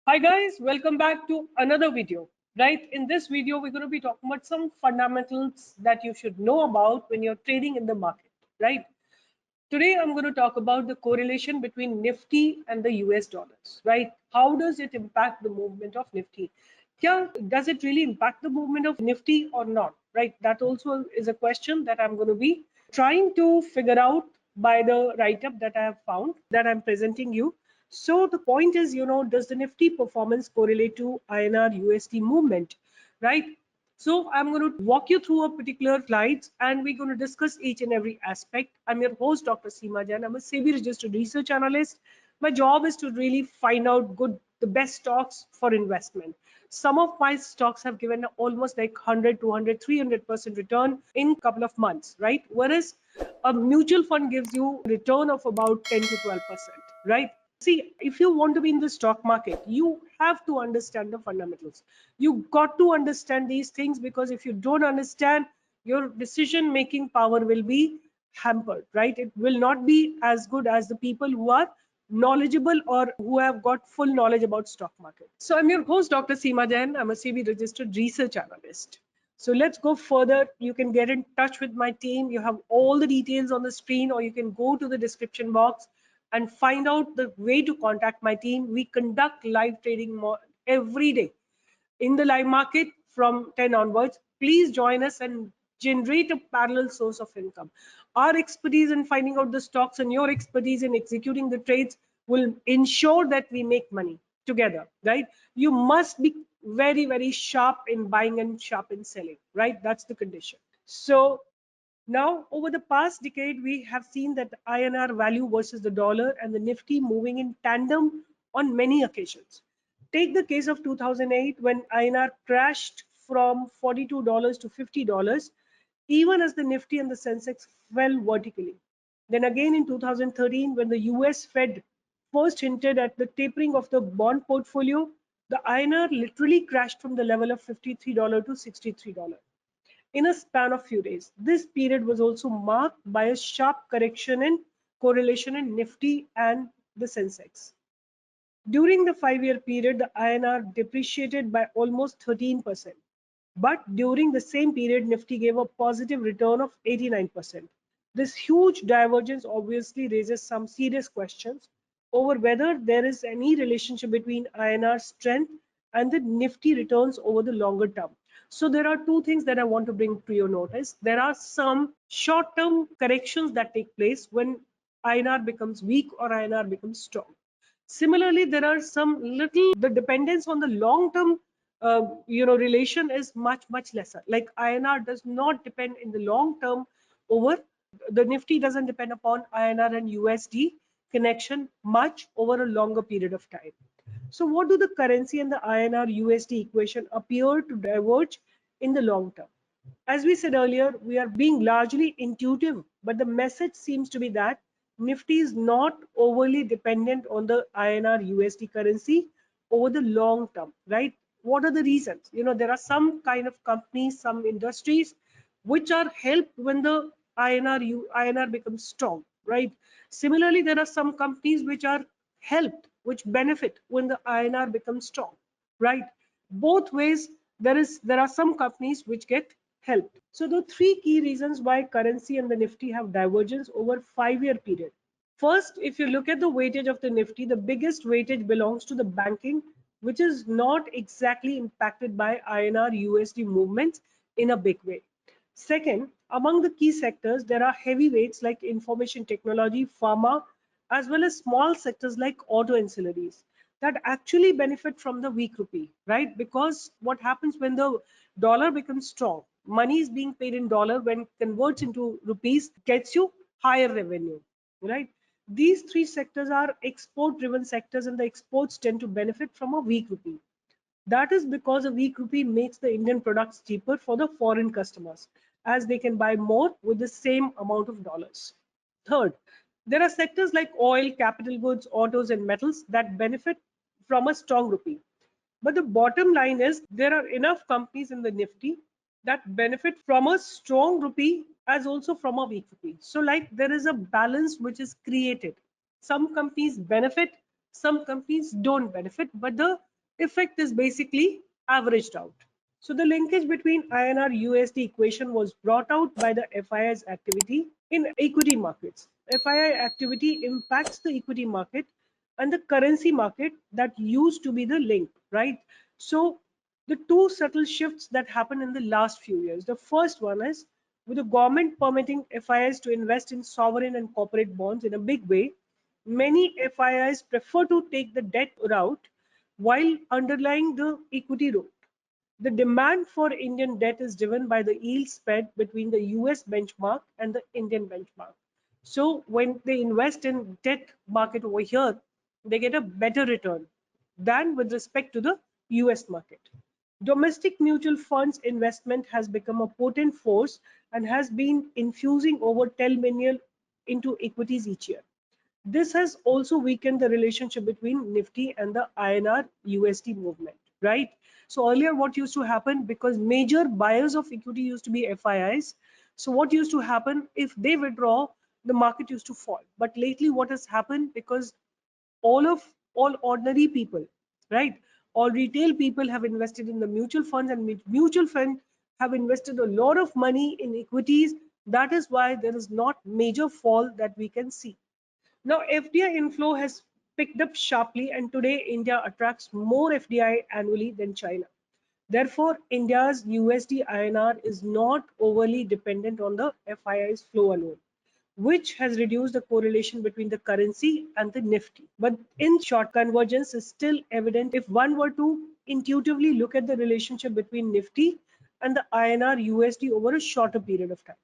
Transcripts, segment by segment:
Hi guys, welcome back to another video. Right, in this video we're going to be talking about some fundamentals that you should know about when you're trading in the market. Right, today I'm going to talk about the correlation between Nifty and the US dollars. Right, how does it impact the movement of Nifty? Yeah, does it really impact the movement of Nifty or not? Right, that also is a question that I'm going to be trying to figure out by the write-up that I have found that I'm presenting you. So the point is, does the Nifty performance correlate to INR USD movement, right? So I'm going to walk you through a particular slides and we're going to discuss each and every aspect. I'm your host, Dr. Seema Jain. I'm a SEBI-registered research analyst. My job is to really find out the best stocks for investment. Some of my stocks have given almost like 100, 200, 300% return in a couple of months, right? Whereas a mutual fund gives you return of about 10 to 12%, right? See, if you want to be in the stock market, you have to understand the fundamentals. You got to understand these things, because if you don't understand, your decision making power will be hampered, right? It will not be as good as the people who are knowledgeable or who have got full knowledge about stock market. So I'm your host, Dr. Seema Jain. I'm a SEBI registered research analyst. So let's go further. You can get in touch with my team. You have all the details on the screen, or you can go to the description box and find out the way to contact my team. We conduct live trading every day in the live market from 10 onwards. Please join us and generate a parallel source of income. Our expertise in finding out the stocks and your expertise in executing the trades will ensure that we make money together, right? You must be very, very sharp in buying and sharp in selling, right? That's the condition. So now, over the past decade, we have seen that the INR value versus the dollar and the Nifty moving in tandem on many occasions. Take the case of 2008, when INR crashed from $42 to $50, even as the Nifty and the Sensex fell vertically. Then again in 2013, when the US Fed first hinted at the tapering of the bond portfolio, the INR literally crashed from the level of $53 to $63 in a span of few days. This period was also marked by a sharp correction in correlation in Nifty and the Sensex. During the 5-year period, the INR depreciated by almost 13%. But during the same period, Nifty gave a positive return of 89%. This huge divergence obviously raises some serious questions over whether there is any relationship between INR strength and the Nifty returns over the longer term. So there are two things that I want to bring to your notice. There are some short-term corrections that take place when INR becomes weak or INR becomes strong. Similarly, there are some the dependence on the long-term relation is much lesser. Like INR does not depend in the long term over the Nifty, doesn't depend upon INR and USD connection much over a longer period of time. So what do the currency and the INR USD equation appear to diverge in the long term? As we said earlier, we are being largely intuitive, but the message seems to be that Nifty is not overly dependent on the INR USD currency over the long term, right? What are the reasons? There are some kind of companies, some industries which are helped when the INR becomes strong, right? Similarly, there are some companies which are helped, which benefit when the INR becomes strong, right? Both ways, there are some companies which get helped. So the three key reasons why currency and the Nifty have divergence over 5-year period. First, if you look at the weightage of the Nifty, the biggest weightage belongs to the banking, which is not exactly impacted by INR USD movements in a big way. Second, among the key sectors, there are heavyweights like information technology, pharma, as well as small sectors like auto ancillaries that actually benefit from the weak rupee, right? Because what happens when the dollar becomes strong, money is being paid in dollar, when converts into rupees, gets you higher revenue, right? These three sectors are export driven sectors, and the exports tend to benefit from a weak rupee. That is because a weak rupee makes the Indian products cheaper for the foreign customers, as they can buy more with the same amount of dollars. Third, there are sectors like oil, capital goods, autos, and metals that benefit from a strong rupee. But the bottom line is there are enough companies in the Nifty that benefit from a strong rupee as also from a weak rupee. So like there is a balance which is created. Some companies benefit, some companies don't benefit, but the effect is basically averaged out. So the linkage between INR USD equation was brought out by the FII's activity in equity markets. FII activity impacts the equity market and the currency market that used to be the link, right? So the two subtle shifts that happened in the last few years. The first one is with the government permitting FIIs to invest in sovereign and corporate bonds in a big way, many FIIs prefer to take the debt route while underlying the equity route. The demand for Indian debt is driven by the yield spread between the US benchmark and the Indian benchmark. So when they invest in debt market over here, they get a better return than with respect to the US market. Domestic mutual funds investment has become a potent force and has been infusing over 10 million into equities each year. This has also weakened the relationship between Nifty and the INR USD movement, right? So earlier what used to happen, because major buyers of equity used to be FIIs. So what used to happen, if they withdraw, the market used to fall. But lately what has happened, because all ordinary people, right? All retail people have invested in the mutual funds, and mutual fund have invested a lot of money in equities. That is why there is not major fall that we can see. Now, FDI inflow has picked up sharply, and today India attracts more FDI annually than China. Therefore, India's USD INR is not overly dependent on the FII's flow alone, which has reduced the correlation between the currency and the Nifty. But in short, convergence is still evident if one were to intuitively look at the relationship between Nifty and the INR USD over a shorter period of time.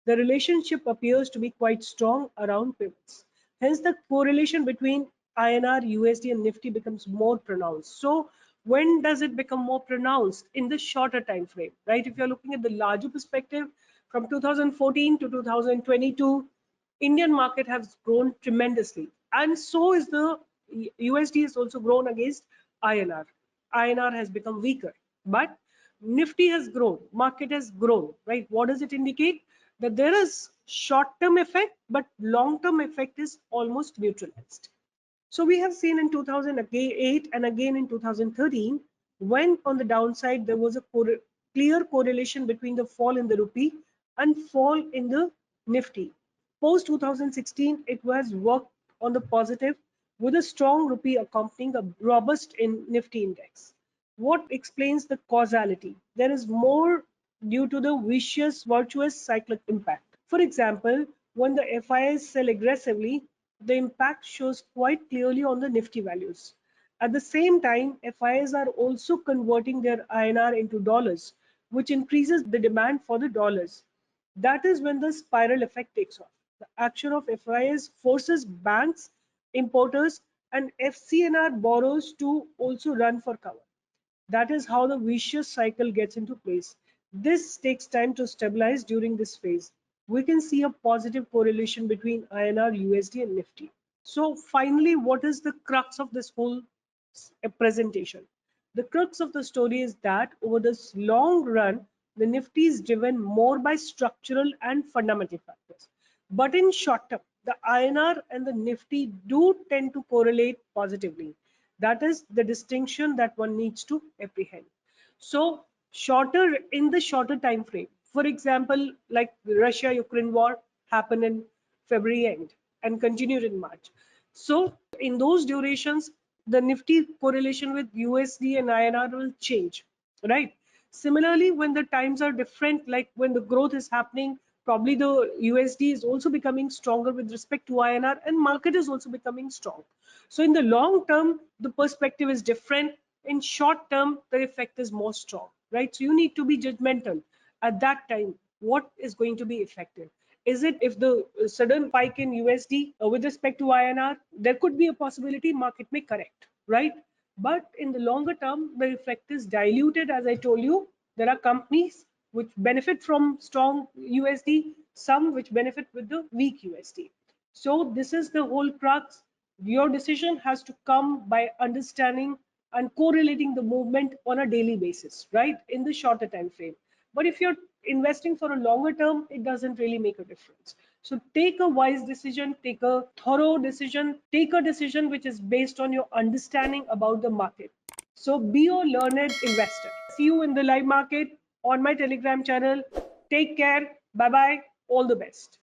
The relationship appears to be quite strong around pivots. Hence, the correlation between INR, USD, and Nifty becomes more pronounced. So, when does it become more pronounced? In the shorter time frame, right? If you're looking at the larger perspective, from 2014 to 2022, Indian market has grown tremendously, and so is the USD has also grown against INR. INR has become weaker, but Nifty has grown, market has grown, right? What does it indicate? That there is short-term effect, but long-term effect is almost neutralized. So we have seen in 2008 and again in 2013, when on the downside there was a clear correlation between the fall in the rupee and fall in the Nifty. Post 2016, it was worked on the positive with a strong rupee accompanying a robust in Nifty index. What explains the causality? There is more due to the virtuous cyclic impact. For example, when the FIs sell aggressively, the impact shows quite clearly on the Nifty values. At the same time, FIs are also converting their INR into dollars, which increases the demand for the dollars. That is when the spiral effect takes off. The action of FIs forces banks, importers, and FCNR borrowers to also run for cover. That is how the vicious cycle gets into place. This takes time to stabilize during this phase. We can see a positive correlation between INR, USD, and Nifty. So finally, what is the crux of this whole presentation? The crux of the story is that over this long run, the Nifty is driven more by structural and fundamental factors. But in short term, the INR and the Nifty do tend to correlate positively. That is the distinction that one needs to apprehend. So shorter in the shorter time frame, for example, like the Russia-Ukraine war happened in February end and continued in March. So in those durations, the Nifty correlation with USD and INR will change, right? Similarly, when the times are different, like when the growth is happening, probably the USD is also becoming stronger with respect to INR, and market is also becoming strong. So in the long term, the perspective is different. In short term, the effect is more strong, right? So you need to be judgmental at that time. What is going to be effective? Is it if the sudden spike in USD with respect to INR, there could be a possibility market may correct, right? But in the longer term, the effect is diluted. As I told you, there are companies which benefit from strong USD, some which benefit with the weak USD. So this is the whole crux. Your decision has to come by understanding and correlating the movement on a daily basis, right? In the shorter time frame. But if you're investing for a longer term, it doesn't really make a difference. So take a wise decision, take a thorough decision, take a decision which is based on your understanding about the market. So be a learned investor. See you in the live market on my Telegram channel. Take care. Bye bye. All the best.